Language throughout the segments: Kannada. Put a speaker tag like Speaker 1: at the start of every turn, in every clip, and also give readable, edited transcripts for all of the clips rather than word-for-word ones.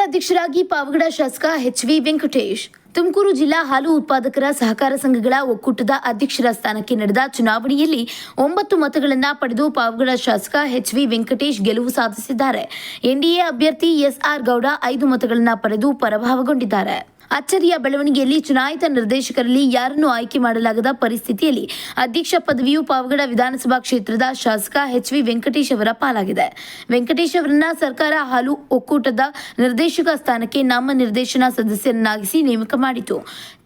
Speaker 1: ಅಧ್ಯಕ್ಷರಾಗಿ ಪಾವಗಡ ಶಾಸಕ ಎಚ್.ವಿ. ವೆಂಕಟೇಶ್. ತುಮಕೂರು ಜಿಲ್ಲಾ ಹಾಲು ಉತ್ಪಾದಕರ ಸಹಕಾರ ಸಂಘಗಳ ಒಕ್ಕೂಟದ ಅಧ್ಯಕ್ಷರ ಸ್ಥಾನಕ್ಕೆ ನಡೆದ ಚುನಾವಣೆಯಲ್ಲಿ 9 ಮತಗಳನ್ನು ಪಡೆದು ಪಾವಗಡ ಶಾಸಕ ಎಚ್.ವಿ. ವೆಂಕಟೇಶ್ ಗೆಲುವು ಸಾಧಿಸಿದ್ದಾರೆ. ಎನ್ಡಿಎ ಅಭ್ಯರ್ಥಿ ಎಸ್.ಆರ್. ಗೌಡ 5 ಮತಗಳನ್ನು ಪಡೆದು ಪರಾಭವಗೊಂಡಿದ್ದಾರೆ. ಅಚ್ಚರಿಯ ಬೆಳವಣಿಗೆಯಲ್ಲಿ ಚುನಾಯಿತ ನಿರ್ದೇಶಕರಲ್ಲಿ ಯಾರನ್ನು ಆಯ್ಕೆ ಮಾಡಲಾಗದ ಪರಿಸ್ಥಿತಿಯಲ್ಲಿ ಅಧ್ಯಕ್ಷ ಪದವಿಯು ಪಾವಗಡ ವಿಧಾನಸಭಾ ಕ್ಷೇತ್ರದ ಶಾಸಕ ಎಚ್.ವಿ. ವೆಂಕಟೇಶ್ ಅವರ ಪಾಲಾಗಿದೆ. ವೆಂಕಟೇಶ್ ಅವರನ್ನ ಸರ್ಕಾರ ಹಾಲು ಒಕ್ಕೂಟದ ನಿರ್ದೇಶಕ ಸ್ಥಾನಕ್ಕೆ ನಾಮನಿರ್ದೇಶನ ಸದಸ್ಯರನ್ನಾಗಿಸಿ ನೇಮಕ ಮಾಡಿತು.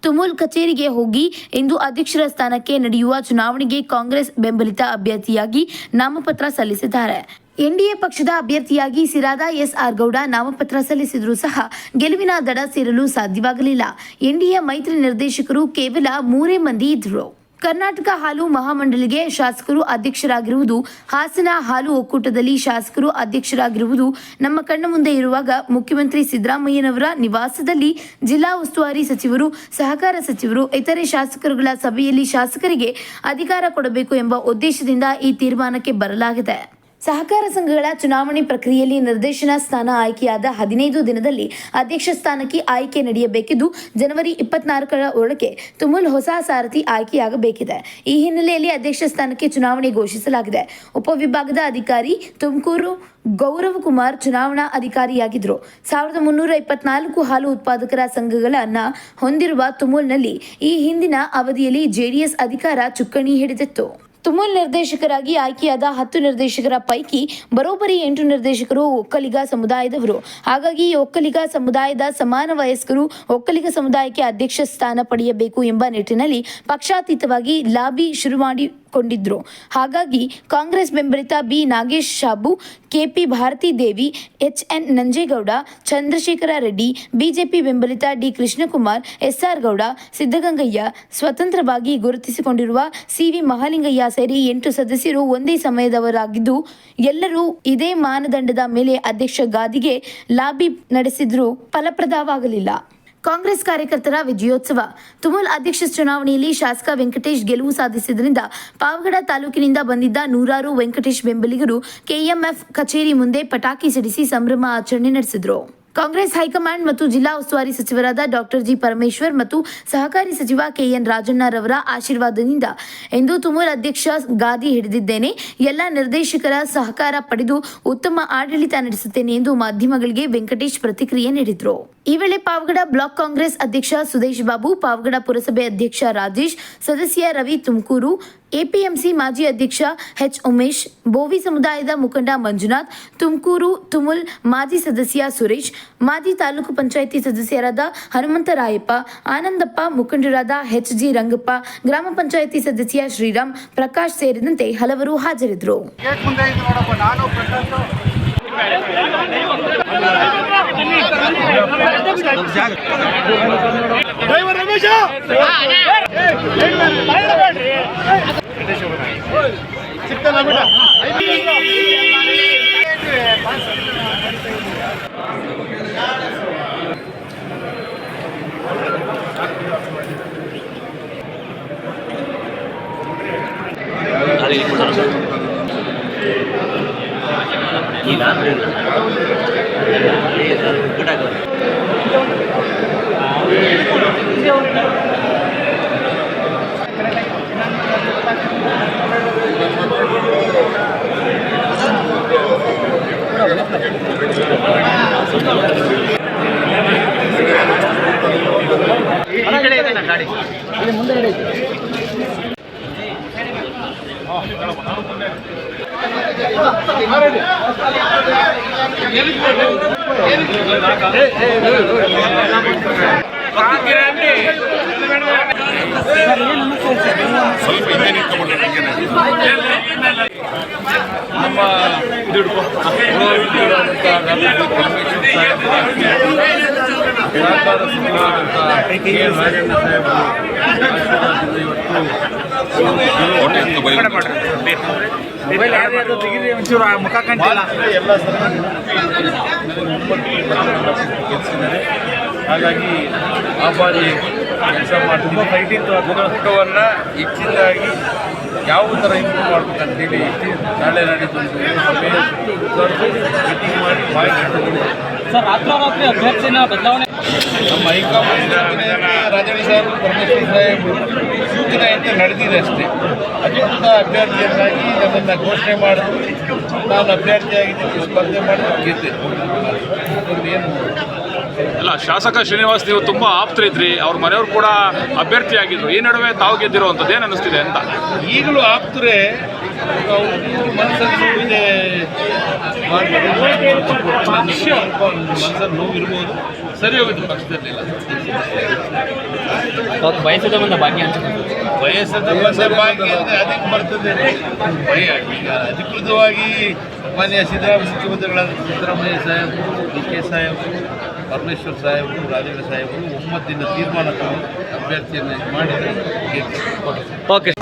Speaker 1: ತುಮುಲ್ ಕಚೇರಿಗೆ ಹೋಗಿ ಇಂದು ಅಧ್ಯಕ್ಷರ ಸ್ಥಾನಕ್ಕೆ ನಡೆಯುವ ಚುನಾವಣೆಗೆ ಕಾಂಗ್ರೆಸ್ ಬೆಂಬಲಿತ ಅಭ್ಯರ್ಥಿಯಾಗಿ ನಾಮಪತ್ರ ಸಲ್ಲಿಸಿದ್ದಾರೆ. ಎನ್ಡಿಎ ಪಕ್ಷದ ಅಭ್ಯರ್ಥಿಯಾಗಿ ಸಿರಾದ ಎಸ್.ಆರ್. ಗೌಡ ನಾಮಪತ್ರ ಸಲ್ಲಿಸಿದರೂ ಸಹ ಗೆಲುವಿನ ದಡ ಸೇರಲು ಸಾಧ್ಯವಾಗಲಿಲ್ಲ. ಎನ್ಡಿಎ ಮೈತ್ರಿ ನಿರ್ದೇಶಕರು ಕೇವಲ 3 ಮಂದಿ ಇದ್ದರು. ಕರ್ನಾಟಕ ಹಾಲು ಮಹಾಮಂಡಳಿಗೆ ಶಾಸಕರು ಅಧ್ಯಕ್ಷರಾಗಿರುವುದು, ಹಾಸನ ಹಾಲು ಒಕ್ಕೂಟದಲ್ಲಿ ಶಾಸಕರು ಅಧ್ಯಕ್ಷರಾಗಿರುವುದು ನಮ್ಮ ಕಣ್ಣ ಮುಂದೆ ಇರುವಾಗ ಮುಖ್ಯಮಂತ್ರಿ ಸಿದ್ದರಾಮಯ್ಯನವರ ನಿವಾಸದಲ್ಲಿ ಜಿಲ್ಲಾ ಉಸ್ತುವಾರಿ ಸಚಿವರು, ಸಹಕಾರ ಸಚಿವರು, ಇತರೆ ಶಾಸಕರುಗಳ ಸಭೆಯಲ್ಲಿ ಶಾಸಕರಿಗೆ ಅಧಿಕಾರ ಕೊಡಬೇಕು ಎಂಬ ಉದ್ದೇಶದಿಂದ ಈ ತೀರ್ಮಾನಕ್ಕೆ ಬರಲಾಗಿದೆ. ಸಹಕಾರ ಸಂಘಗಳ ಚುನಾವಣೆ ಪ್ರಕ್ರಿಯೆಯಲ್ಲಿ ನಿರ್ದೇಶನ ಸ್ಥಾನ ಆಯ್ಕೆಯಾದ 15 ದಿನದಲ್ಲಿ ಅಧ್ಯಕ್ಷ ಸ್ಥಾನಕ್ಕೆ ಆಯ್ಕೆ ನಡೆಯಬೇಕಿದ್ದು, ಜನವರಿ 24ರ ಒಳಗೆ ತುಮುಲ್ ಹೊಸ ಸಾರಥಿ ಆಯ್ಕೆಯಾಗಬೇಕಿದೆ. ಈ ಹಿನ್ನೆಲೆಯಲ್ಲಿ ಅಧ್ಯಕ್ಷ ಸ್ಥಾನಕ್ಕೆ ಚುನಾವಣೆ ಘೋಷಿಸಲಾಗಿದೆ. ಉಪವಿಭಾಗದ ಅಧಿಕಾರಿ ತುಮಕೂರು ಗೌರವ್ ಕುಮಾರ್ ಚುನಾವಣಾ ಅಧಿಕಾರಿಯಾಗಿದ್ದರು. 1324 ಹಾಲು ಉತ್ಪಾದಕರ ಸಂಘಗಳನ್ನ ಹೊಂದಿರುವ ತುಮುಲ್ನಲ್ಲಿ ಈ ಹಿಂದಿನ ಅವಧಿಯಲ್ಲಿ ಜೆಡಿಎಸ್ ಅಧಿಕಾರ ಚುಕ್ಕಾಣಿ ಹಿಡಿದಿತ್ತು. ತುಮುಲ್ ನಿರ್ದೇಶಕರಾಗಿ ಆಯ್ಕೆಯಾದ 10 ನಿರ್ದೇಶಕರ ಪೈಕಿ ಬರೋಬ್ಬರಿ 8 ನಿರ್ದೇಶಕರು ಒಕ್ಕಲಿಗ ಸಮುದಾಯದವರು. ಹಾಗಾಗಿ ಒಕ್ಕಲಿಗ ಸಮುದಾಯದ ಸಮಾನ ವಯಸ್ಕರು ಒಕ್ಕಲಿಗ ಸಮುದಾಯಕ್ಕೆ ಅಧ್ಯಕ್ಷ ಸ್ಥಾನ ಪಡೆಯಬೇಕು ಎಂಬ ನಿಟ್ಟಿನಲ್ಲಿ ಪಕ್ಷಾತೀತವಾಗಿ ಲಾಬಿ ಶುರು ಮಾಡಿಕೊಂಡಿದ್ರು. ಹಾಗಾಗಿ ಕಾಂಗ್ರೆಸ್ ಬೆಂಬಲಿತ ಬಿ. ನಾಗೇಶ್ ಸಾಬು, ಕೆಪಿ ಭಾರತಿ ದೇವಿ, ಎಚ್.ಎನ್. ನಂಜೇಗೌಡ, ಚಂದ್ರಶೇಖರ ರೆಡ್ಡಿ, ಬಿಜೆಪಿ ಬೆಂಬಲಿತ ಡಿ. ಕೃಷ್ಣಕುಮಾರ್, ಎಸ್.ಆರ್. ಗೌಡ, ಸಿದ್ದಗಂಗಯ್ಯ, ಸ್ವತಂತ್ರವಾಗಿ ಗುರುತಿಸಿಕೊಂಡಿರುವ ಸಿ.ವಿ. ಮಹಾಲಿಂಗಯ್ಯ ಸೇರಿ 8 ಸದಸ್ಯರು ಒಂದೇ ಸಮಯದವರಾಗಿದ್ದು, ಎಲ್ಲರೂ ಇದೇ ಮಾನದಂಡದ ಮೇಲೆ ಅಧ್ಯಕ್ಷ ಗಾದಿಗೆ ಲಾಬಿ ನಡೆಸಿದ್ರೂ ಫಲಪ್ರದವಾಗಲಿಲ್ಲ. ಕಾಂಗ್ರೆಸ್ ಕಾರ್ಯಕರ್ತರ ವಿಜಯೋತ್ಸವ. ತುಮುಲ್ ಅಧ್ಯಕ್ಷ ಚುನಾವಣೆಯಲ್ಲಿ ಶಾಸಕ ವೆಂಕಟೇಶ್ ಗೆಲುವು ಸಾಧಿಸಿದ್ದರಿಂದ ಪಾವಗಡ ತಾಲೂಕಿನಿಂದ ಬಂದಿದ್ದ ನೂರಾರು ವೆಂಕಟೇಶ್ ಬೆಂಬಲಿಗರು ಕೆಎಂಎಫ್ ಕಚೇರಿ ಮುಂದೆ ಪಟಾಕಿ ಸಿಡಿಸಿ ಸಂಭ್ರಮ ಆಚರಣೆ ನಡೆಸಿದರು. ಕಾಂಗ್ರೆಸ್ ಹೈಕಮಾಂಡ್ ಮತ್ತು ಜಿಲ್ಲಾ ಉಸ್ತುವಾರಿ ಸಚಿವರಾದ ಡಾಕ್ಟರ್ ಜಿ. ಪರಮೇಶ್ವರ್ ಮತ್ತು ಸಹಕಾರಿ ಸಚಿವ ಕೆ.ಎನ್. ರಾಜಣ್ಣರವರ ಆಶೀರ್ವಾದದಿಂದ ಇಂದು ತುಮುಲ್ ಅಧ್ಯಕ್ಷ ಗಾದಿ ಹಿಡಿದಿದ್ದೇನೆ. ಎಲ್ಲ ನಿರ್ದೇಶಕರ ಸಹಕಾರ ಪಡೆದು ಉತ್ತಮ ಆಡಳಿತ ನಡೆಸುತ್ತೇನೆ ಎಂದು ಮಾಧ್ಯಮಗಳಿಗೆ ವೆಂಕಟೇಶ್ ಪ್ರತಿಕ್ರಿಯೆ ನೀಡಿದರು. ಈ ವೇಳೆ ಪಾವಗಡ ಬ್ಲಾಕ್ ಕಾಂಗ್ರೆಸ್ ಅಧ್ಯಕ್ಷ ಸುದೇಶ್ ಬಾಬು, ಪಾವಗಡ ಪುರಸಭೆ ಅಧ್ಯಕ್ಷ ರಾಜೇಶ್, ಸದಸ್ಯ ರವಿ ತುಮಕೂರು, ಎಪಿಎಂಸಿ ಮಾಜಿ ಅಧ್ಯಕ್ಷ ಎಚ್. ಉಮೇಶ್, ಬೋವಿ ಸಮುದಾಯದ ಮುಖಂಡ ಮಂಜುನಾಥ್, ತುಮಕೂರು ತುಮುಲ್ ಮಾಜಿ ಸದಸ್ಯ ಸುರೇಶ್, ಮಾಜಿ ತಾಲೂಕು ಪಂಚಾಯಿತಿ ಸದಸ್ಯರಾದ ಹನುಮಂತರಾಯಪ್ಪ, ಆನಂದಪ್ಪ, ಮುಖಂಡರಾದ ಎಚ್. ಜಿ. ರಂಗಪ್ಪ, ಗ್ರಾಮ ಪಂಚಾಯಿತಿ ಸದಸ್ಯ ಶ್ರೀರಾಮ್, ಪ್ರಕಾಶ್ ಸೇರಿದಂತೆ ಹಲವರು ಹಾಜರಿದ್ದರು.
Speaker 2: ಗಾಡಿ ಮುಂದೆ
Speaker 3: ಸ್ವಲ್ಪ ಹಿಂದೆ ನಿಂತ್ಕೊಂಡ್ಬಿಟ್ರೆ ನಮ್ಮ
Speaker 2: ಒಂಚೂರು ಮುಖ ಕಾಣ್ತಿಲ್ಲ.
Speaker 3: ಎಲ್ಲ ಹಾಗಾಗಿ ಆ ಬಾರಿ ಕೆಲಸ ಮಾಡ್ತೀವಿ. ಫೈಟಿಂಗ್ ಮುಖವನ್ನು ಹೆಚ್ಚಿನದಾಗಿ ಯಾವ ಥರ ಇಂಪ್ರೂವ್ ಮಾಡ್ಬೇಕಂತೇಳಿ ನಾಳೆ ನಾಡಿದ್ದು ಸಭೆ ಮೀಟಿಂಗ್ ಮಾಡಿ
Speaker 2: ಸರ್ ರಾತ್ರೋರಾತ್ರಿ ಅಭ್ಯರ್ಥಿನ ಬದಲಾವಣೆ
Speaker 3: ನಮ್ಮ ಹೈಕಮಾಂಡ್ ರಾಜಣ್ಣ ಸಾಹೇಬರು ಪರಮೇಶ್ವರ್ ಸಾಹೇಬರು ಸೂಚನೆಯಂತೆ ನಡೆದಿದೆ ಅಷ್ಟೇ. ಅಧಿಕೃತ ಅಭ್ಯರ್ಥಿಯನ್ನಾಗಿ ನನ್ನನ್ನು ಘೋಷಣೆ ಮಾಡಿದ್ರು. ನಾನು ಅಭ್ಯರ್ಥಿಯಾಗಿದ್ದು ಸ್ಪರ್ಧೆ ಮಾಡಿ ಗೆದ್ದೆ. ಏನು
Speaker 4: ಅಲ್ಲ, ಶಾಸಕ ಶ್ರೀನಿವಾಸ್ ನೀವು ತುಂಬಾ ಆಪ್ತರಿದ್ರಿ, ಅವ್ರ ಮನೆಯವರು ಕೂಡ ಅಭ್ಯರ್ಥಿ ಆಗಿದ್ರು. ಈ ನಡುವೆ ತಾವು ಗೆದ್ದಿರುವಂಥದ್ದು ಏನು ಅನ್ನಿಸ್ತಿದೆ ಅಂತ?
Speaker 3: ಈಗಲೂ ಆಗ್ತರೆ ಮನಸ್ಸಲ್ಲಿ ನೋವಿದೆ, ಮನಸ್ಸಲ್ಲಿ ನೋವು ಇರ್ಬೋದು. ಸರಿ ಹೋಗಿದ್ದು ಪಕ್ಷದಲ್ಲಿಲ್ಲ.
Speaker 2: ವಯಸ್ಸದ ಬಂದ ಭಾಗ್ಯ ಅಂತ
Speaker 3: ವಯಸ್ಸದ ಬಂದ ಭಾಗ್ಯ ಅಂದರೆ ಅದಕ್ಕೆ ಬರ್ತದೆ ಭಯ. ಈಗ ಅಧಿಕೃತವಾಗಿ ಮಾನ್ಯ ಮುಖ್ಯಮಂತ್ರಿಗಳಾದ ಸಿದ್ದರಾಮಯ್ಯ ಸಾಹೇಬರು, ಡಿ.ಕೆ. ಸಾಹೇಬರು, ಪರಮೇಶ್ವರ್ ಸಾಹೇಬರು, ರಾಜೇಂದ್ರ ಸಾಹೇಬರು ಒಮ್ಮತ್ತಿನ ತೀರ್ಮಾನ ತಗೊಂಡು ಅಭ್ಯರ್ಥಿಯನ್ನು ಮಾಡಿದರೆ ಗೆದ್ದು.
Speaker 2: ಓಕೆ.